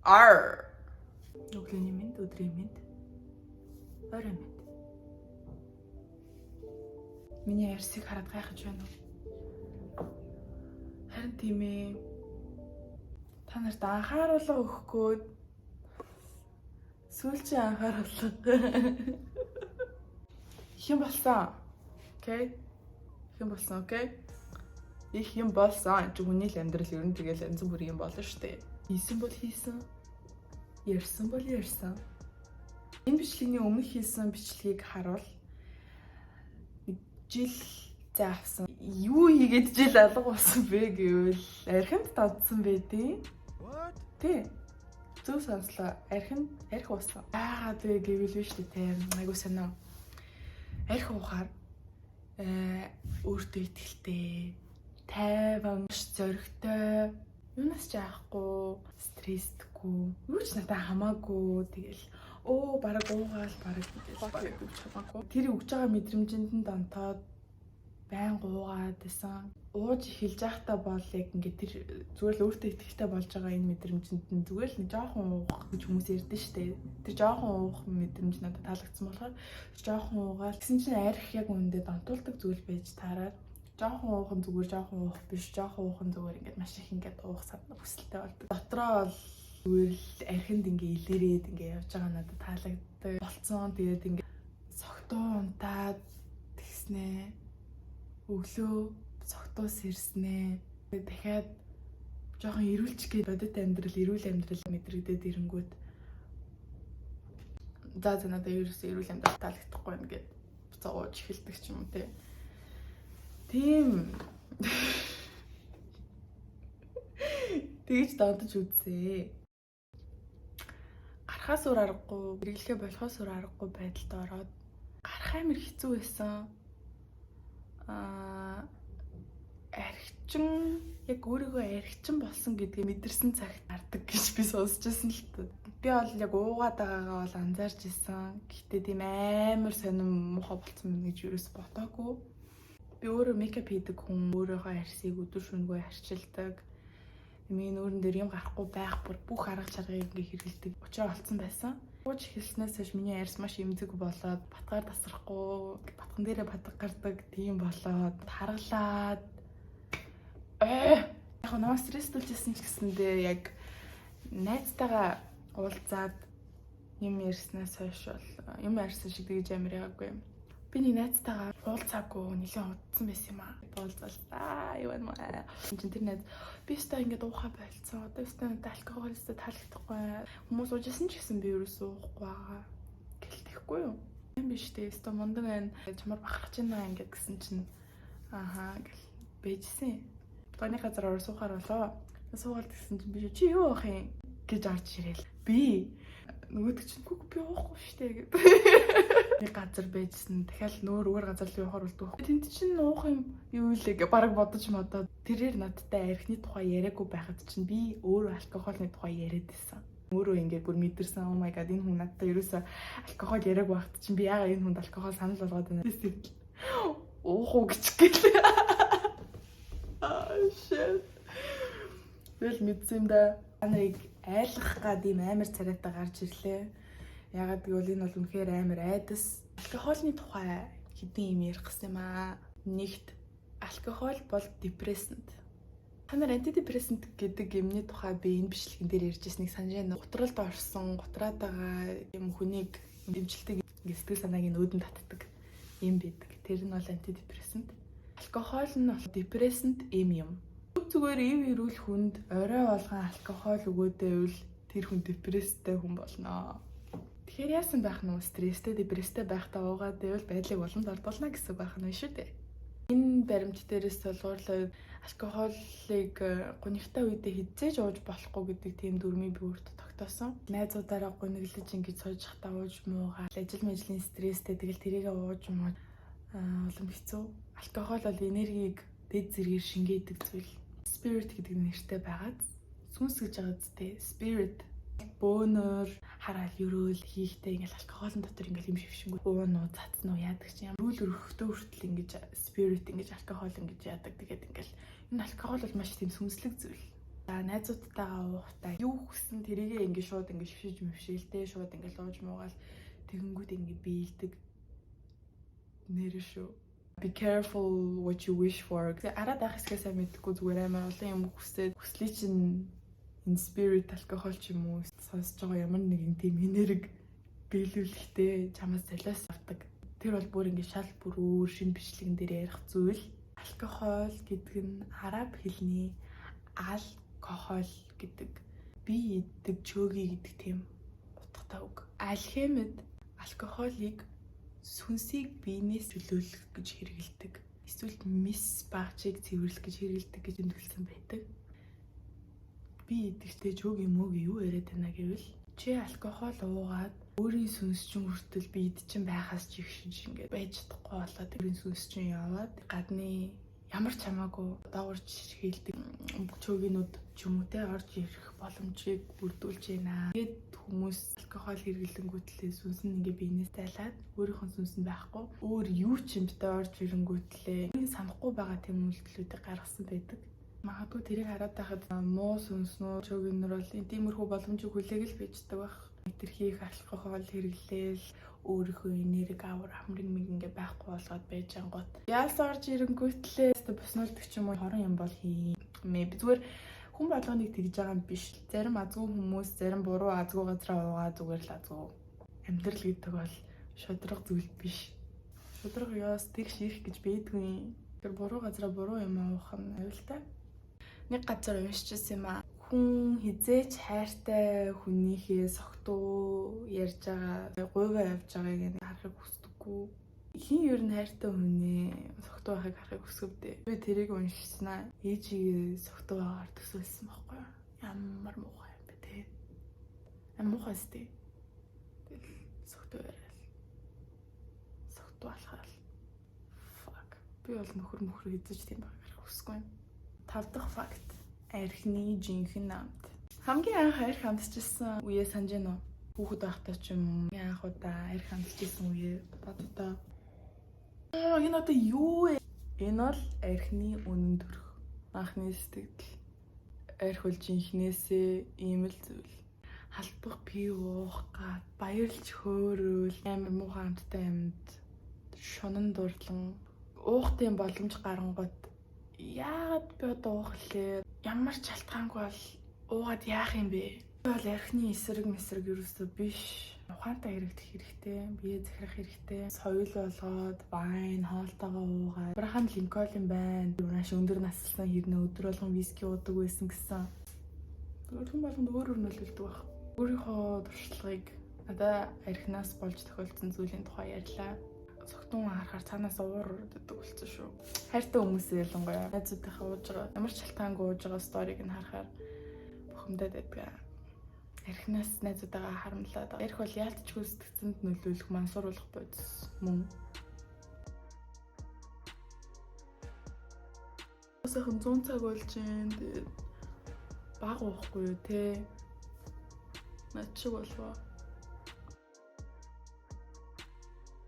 R. Өглөөний мэнд, өдрийн мэнд, оройн мэнд. Миний ярьсыг хараад гайхаж байна уу? Харин тийм ээ. Та нарт анхааруулга өгөхгүй сүүлчийн анхааруулга. Их юм болсон. Окей? Их юм болсон, окей? Их юм болсон. Хүний л амьдрал ер нь тэгэл янз бүрийн юм болно шүү дээ. Хийсэн бол хийсэн. Ярьсан бол ярьсан. Энэ бичлэгийн өмнөх хийсэн бичлэгийг харуул. Жил заавсан. Юу хийгээд жил алга болсон бэ гэвэл архинд додсон байдیں۔ Тэ. Зөв сонслоо. Архи уусан. Яагаад вэ гэвэл биш үү? Айгуу санаа. Архи уухаар өөртөө итгэлтэй, тайван, зоригтой, юунаас ч яахгүй, стресстгүй, юу ч надад хамаагүй. Тэгэл бараг уугаал бараг гэж хамаагүй. Тэр өгж байгаа мэдрэмжинд нь донтоод байн гуугаад байсан. Ууж эхэлж байхдаа бол яг ингээд тэр зүгээр л өөртөө итгэлтэй болж байгаа энэ мэдрэмжинд нь зүгээр л нэг жоохон уух гэж хүмүүс ярьдэн штэ. Тэр жоохон уух мэдрэмж надад таалагдсан болохоор жоохон уугаал гэсэн чинь арх яг үүндээ донтуулдаг зүйл байж таараад жоохон уухан зүгээр жоохон уух биш, жоохон уухан зүгээр ингээд маш их ингээд уух санаа хүсэлтэй болдог. Дотроо бол зүгээр л архинд ингээ илэрээд ингээ явж байгаа надад таалагддаг болцсон. Тэгээд ингээ цогтуу унтаад тэгснэ. Өглөө цогтуус ирснэ. Дахиад жоохон ирүүлчих гээд бодит амьдрал, эрүүл амьдрал мэдрэгдээд ирэнгүүт за надад ерөөсөө эрүүл амьдрал таалагдахгүй юм гээд буцаа ууж эхэлдэг ч юм уу те. Тийм. Тэгж додож үзье. Гарахаас өөр аргагүй, хэрэглэхээ болохоос өөр аргагүй байдалд ороод гарах амар хэцүү байсан. Архичин яг өөрийгөө архичин болсон гэдгийг мэдэрсэн цагт гардаг гэж би сонсчихсан л та. Би бол яг уугаад байгаагаа бол анзаарч исэн. Гэхдээ тийм амар сонирм муухай болсон юм гэж юус бодоогүй. Би өөрөө мейкап хийдэг хүн, өөрийнхөө арьсыг өдөр шөнөгүй арчилдаг. Миний нүүрэн дээр юм гарахгүй байх бүх арга чаргыг ингээ хэрэгэлдэг. Учир олцсон байсан. Ууж эхэлснээс хойш миний арьс маш эмзэг болоод батгаар тасрахгүй, батган дээрээ батг гардаг тийм болоод харгалаад яг намайг стресстүүлжсэн ч гэсэндээ яг найзтайгаа уулзаад юм ярьснаас хойш бол юм ярьсан шиг тэгж амар яагүй. Би нэг найзтайгаа уулзаагүй нэлээд удсан байсан юм аа. Уулзалаа юу юм аа. Тэр найз би өстой ингээд уухай болцсон. Одоо өстой надад алкогол өстой таалагдахгүй. Хүмүүс уужсэн ч гэсэн би ерөөсөө уухгүй байгаа. Гэлтэхгүй юу? юм биш дээ. Өстой мундаг байна. Чамар бахарч байна ингээд гэсэн чинь гэл бэжсэн. Таны газар ороо суухаар болоо. Суугаад гэсэн чинь би чи юу авах юм гэж орж ирээл. Би нөгөөд чинь би уухгүй штэ гэдэг. Нэг газар байжсэн. Дахиад өөр газар руу явахаар болдог. Тэнд чинь уух юм юу илээ гэ бараг бодож модоод тэрээр надтай архины тухай яриаггүй байхад чинь би өөрөө алкогольны тухай яриад байсан. Өөрөө ингээд бүр мэдэрсэн. Oh my god энэ хүн надтай ерөөсөө алкогол яриаг байхад чинь би яагаад энэ хүнд алкогол санал болгоод байна. Уух уу гэж гэлээ. Shit. Тэгэл мэдсэн юм да. Аныг айлгах гад ийм амар царайтай гарч ирлээ. Ягаад гэвэл энэ бол үнэхээр амар айдас. Алкогольны тухай хэдийн юм ярих гэсэн юм аа. Нэгт алкогол бол депрессант. Та нар антидепрессант гэдэг юмны тухай би энэ бичлэгэн дээр ярьж ирснийг санаж байна. Гутралд орсон, гутраад байгаа юм хүнийг дэмжилдэг сэтгэл санааг нөөдөн татдаг юм байдаг. Тэр нь бол антидепрессант. Алкогол нь бол депрессант юм. Зүгээр ив ирүүл хүнд орой болгон алкогол өгөөдөөвэл тэр хүн депресстэй хүн болно. Тэгэхээр яасан байх нь стресстэй, депресстэй байхдаа уугаад байвал байдлыг боломж олдуулна гэсэн байх нь шүү дээ. Энэ баримт дээрээс тулгуурлаад алкоголыг гонигтай үедээ хизээж ууж болохгүй гэдэг тийм дүрмийг би өөртөө тогтоосон. Найзуудаараа гониглож ингэж сууж хатаа ууж муугаа, ажил мэжлийн стресстэй тэгэл тэрийгээ ууж муу улам хэцүү. Алкогол бол энергийг дэд зэргээр шингээдэг зүйл. Spirit гэдэг нэртэй байгаад сүнс гэж байгаа зүтэй. Spirit бөөнөр хараал өрөөл хийхтэй ингээл алкоголын дотор ингээл юм шившингүү уунуу цацнуу яадаг чинь рүүл өрхтөө хүртэл ингэж spirit ингэж алкогол ингэж яадаг. Тэгээд ингээл энэ алкогол бол маш тийм сүнслэг зүйл. За найзуудтайгаа уухтай юу хүссэн тэрийгээ ингэ шууд ингэ шившиж мөвшээлтэй шууд ингэ лууж муугаал тэгэнгүүт ингэ биелдэг нэр шүү. Be careful what you wish for. Араад ах хэсгээсээ мэдхгүй зүгээр амар олон юм хүсээд хүслий чинь in spirit алкогол ч юм уу сонсож байгаа ямар нэгэн тийм энерги биелүүлэхтэй чамаас солиос авдаг. Тэр бол бүр ингэ шал бүр өөр шин бичлэгэн дээр ярих зүйл. Алкогол гэдэг нь араб хэлний алкохол гэдэг бие иддэг чөөги гэдэг тийм утгатай үг. Алхимид алкохолыг сүнсийг биенээс чөлөөлөх гэж хэрэгэлдэг. Эсвэл мис багчийг цэвэрлэх гэж хэрэгэлдэг гэж тэмдэглэсэн байдаг. Би идэвхтэй чөөги мөөг юу яриад байна гэвэл чи алкохол уугаад өөрийн сүнс чинь хүртэл би ид чинь байхаас ч их шинж ингээд байж чадахгүй болоод өөрийн сүнс чинь яваад гадны ямар ч хамаагүй доогорч хэлдэг чөөгийнүүд ч юм уу те орж ирэх боломжийг бүрдүүлж байна. Тэгээд хүмүүс алкогол хэрэглэнгүүтлээ сүнс нь ингээ биенээс тайлаад өөрийнхөө сүнс нь байхгүй өөр юу ч юмтай орж ирэнгүүтлээ санахгүй байгаа тийм үйлдэлүүдийг гаргасан байдаг. Магадгүй тэрийг хараад байхад муу сүнснөө чөөгийнөр бол энэ тиймэрхүү боломжийг хүлээг л байждаг байх. Тэрхийг алкогол хэрэглээл өөрийнхөө энерги авар хамрын мэг ингээ байхгүй болгоод байж ангууд. Яас орж ирэнгүүтлээ буснуулдаг ч юм уу хорон юм бол хий. Maybe зүгээр хүн болгоныг тэгж байгаа юм биш. Зарим азгүй хүмүүс зарим буруу азгүй газараа уугаа зүгээр л азгүй. Амьдрал гэдэг бол шудраг зүйл биш. Шудраг яас тэгш ирэх гэж бийдгүй. Тэр буруу газараа буруу юм уух нь аюултай. Нэг газар уншижсэн юм аа. Хүн хизээч хайртай хүнийхээ согтуу ярьж байгаа гуйваа явж байгааг харахыг хүсдэггүй. Хин ер нь хайртай хүнээ согтуу байхыг харахыг хүсгэвдээ. Би тэрийг уншснаа ээжигээ согтуу байгаар төсөөлсөн байхгүй юу? Ямар муухай юм бэ те. Амар муухай сте. Согтуу яриад. Согтуу алхаал. Fuck. Би бол нөхөр хизээч тийм байгааг харахыг хүсэхгүй юм. 5 дахь факт. Архины жинхэнэ намт. Хамгийн анх арх амтчихсан үеэ санаж байна уу? Хүүхэд байхдаа ч юм анх удаа арх амтчихсан үеэ боддоо. Энэ одоо юу вэ? Энэ бол архины үнэн төрх. Анхны сэтгэл. Арх бол жинхнээсээ ийм л зүйл. Халбах пи уух гад баярлж хөөрөөл амар муухай амттай юмд шунан дурлан уухтын боломж гарангууд яагаад би одоо уух лээ? Ямар ч шалтгаангүй бол уугаад яах юм бэ? Би бол архины эсрэг ерөөсөө биш. Ухаантай хэрэгдэх хэрэгтэй, бие захирах хэрэгтэй. Соёл болгоод, вайн, хоолтойгоо уугаад. Брахам Линкольн байна. Унааш өндөр наслсан хэрнээ өдөр болгон виски уудаг байсан гэсэн. Хүн болгонд өөр нөлөөлдөг байх. Өөрийнхөө туршлагыг надад архинаас болж тохиолдсон зүйлийн тухай ярьлаа. Согтун харахаар цаанаас уурдаг болсон шүү. Хайртай хүмүүсээ ялангуяа найзуудынхаа ууж байгаа ямар ч шалтгаангүй ууж байгаа сториг нь харахаар бухимдаад байдаг. Архинаас найзуудаагаа харамлаад. Арх бол яалтчгүй сэтгцэнд нөлөөлөх мансууруулах бодис мөн. Сайхан 100 цаг болж байна. Тэгээд баг уухгүй юу те. Над шиг болов.